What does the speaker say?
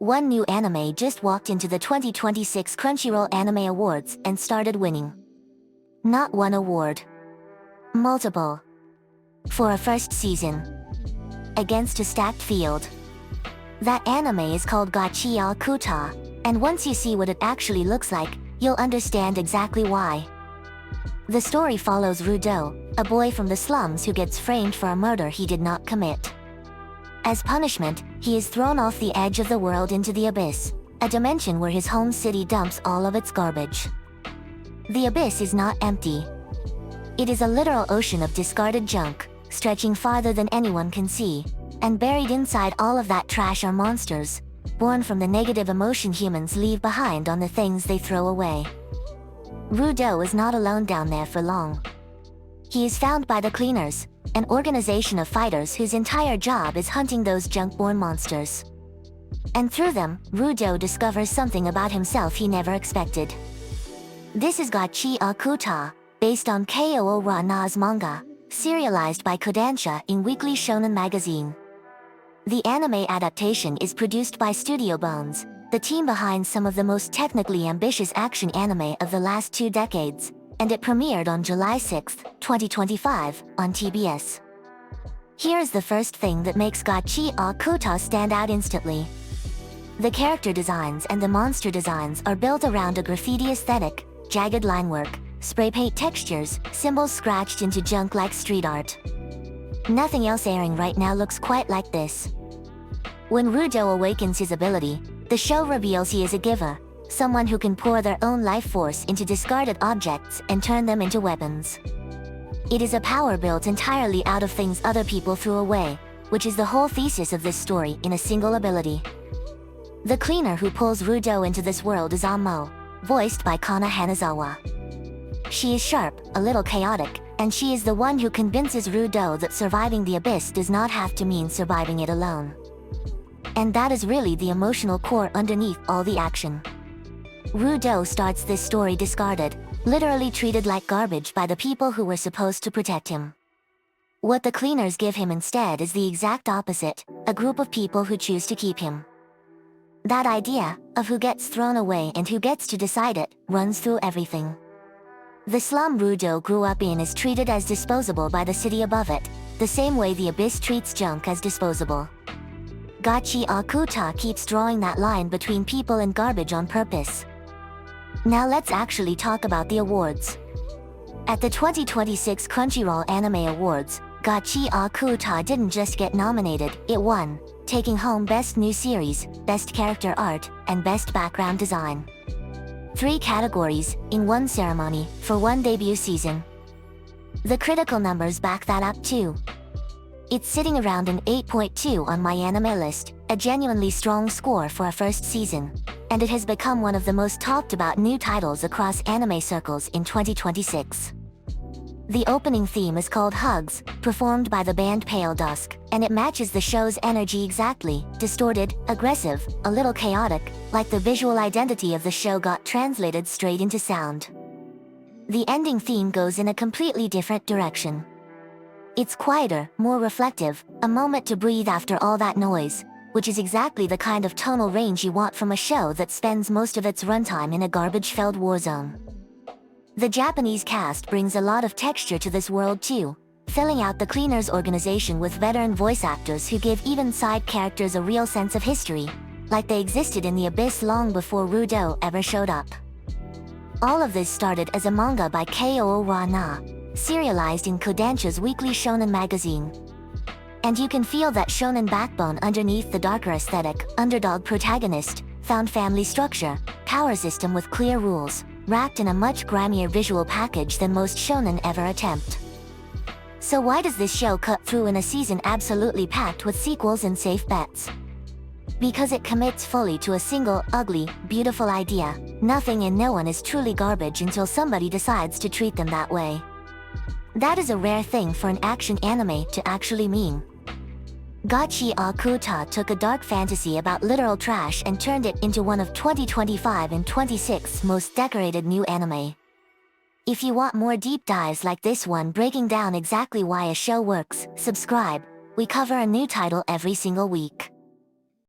One new anime just walked into the 2026 Crunchyroll Anime Awards and started winning. Not one award. Multiple. For a first season. Against a stacked field. That anime is called GACHIAKUTA, and once you see what it actually looks like, you'll understand exactly why. The story follows Rudo, a boy from the slums who gets framed for a murder he did not commit. As punishment, he is thrown off the edge of the world into the abyss, a dimension where his home city dumps all of its garbage. The abyss is not empty. It is a literal ocean of discarded junk, stretching farther than anyone can see, and buried inside all of that trash are monsters, born from the negative emotion humans leave behind on the things they throw away. Rudo is not alone down there for long. He is found by the Cleaners, an organization of fighters whose entire job is hunting those junk-born monsters. And through them, Rudo discovers something about himself he never expected. This is GACHIAKUTA, based on Kei Urana's manga, serialized by Kodansha in Weekly Shonen magazine. The anime adaptation is produced by Studio Bones, the team behind some of the most technically ambitious action anime of the last 2 decades, and it premiered on July 6, 2025, on TBS. Here is the first thing that makes GACHIAKUTA stand out instantly. The character designs and the monster designs are built around a graffiti aesthetic, jagged line work, spray paint textures, symbols scratched into junk like street art. Nothing else airing right now looks quite like this. When Rudo awakens his ability, the show reveals he is a giver, someone who can pour their own life force into discarded objects and turn them into weapons. It is a power built entirely out of things other people threw away, which is the whole thesis of this story in a single ability. The cleaner who pulls Rudo into this world is Amo, voiced by Kana Hanazawa. She is sharp, a little chaotic, and she is the one who convinces Rudo that surviving the abyss does not have to mean surviving it alone. And that is really the emotional core underneath all the action. Rudo starts this story discarded, literally treated like garbage by the people who were supposed to protect him. What the Cleaners give him instead is the exact opposite, a group of people who choose to keep him. That idea, of who gets thrown away and who gets to decide it, runs through everything. The slum Rudo grew up in is treated as disposable by the city above it, the same way the abyss treats junk as disposable. GACHIAKUTA keeps drawing that line between people and garbage on purpose. Now let's actually talk about the awards. At the 2026 Crunchyroll Anime Awards, GACHIAKUTA didn't just get nominated, it won, taking home Best New Series, Best Character Art, and Best Background Design. 3 categories, in one ceremony, for one debut season. The critical numbers back that up too. It's sitting around an 8.2 on MyAnimeList, a genuinely strong score for a first season, and it has become one of the most talked about new titles across anime circles in 2026. The opening theme is called Hugs, performed by the band Pale Dusk, and it matches the show's energy exactly, distorted, aggressive, a little chaotic, like the visual identity of the show got translated straight into sound. The ending theme goes in a completely different direction. It's quieter, more reflective, a moment to breathe after all that noise, which is exactly the kind of tonal range you want from a show that spends most of its runtime in a garbage-filled war zone. The Japanese cast brings a lot of texture to this world too, filling out the Cleaners organization with veteran voice actors who give even side characters a real sense of history, like they existed in the abyss long before Rudo ever showed up. All of this started as a manga by Kei Urana, serialized in Kodansha's Weekly Shonen magazine. And you can feel that shonen backbone underneath the darker aesthetic, underdog protagonist, found family structure, power system with clear rules, wrapped in a much grimier visual package than most shonen ever attempt. So why does this show cut through in a season absolutely packed with sequels and safe bets? Because it commits fully to a single, ugly, beautiful idea. Nothing and no one is truly garbage until somebody decides to treat them that way. That is a rare thing for an action anime to actually mean. GACHIAKUTA took a dark fantasy about literal trash and turned it into one of 2025 and 26 most decorated new anime. If you want more deep dives like this one breaking down exactly why a show works, subscribe. We cover a new title every single week.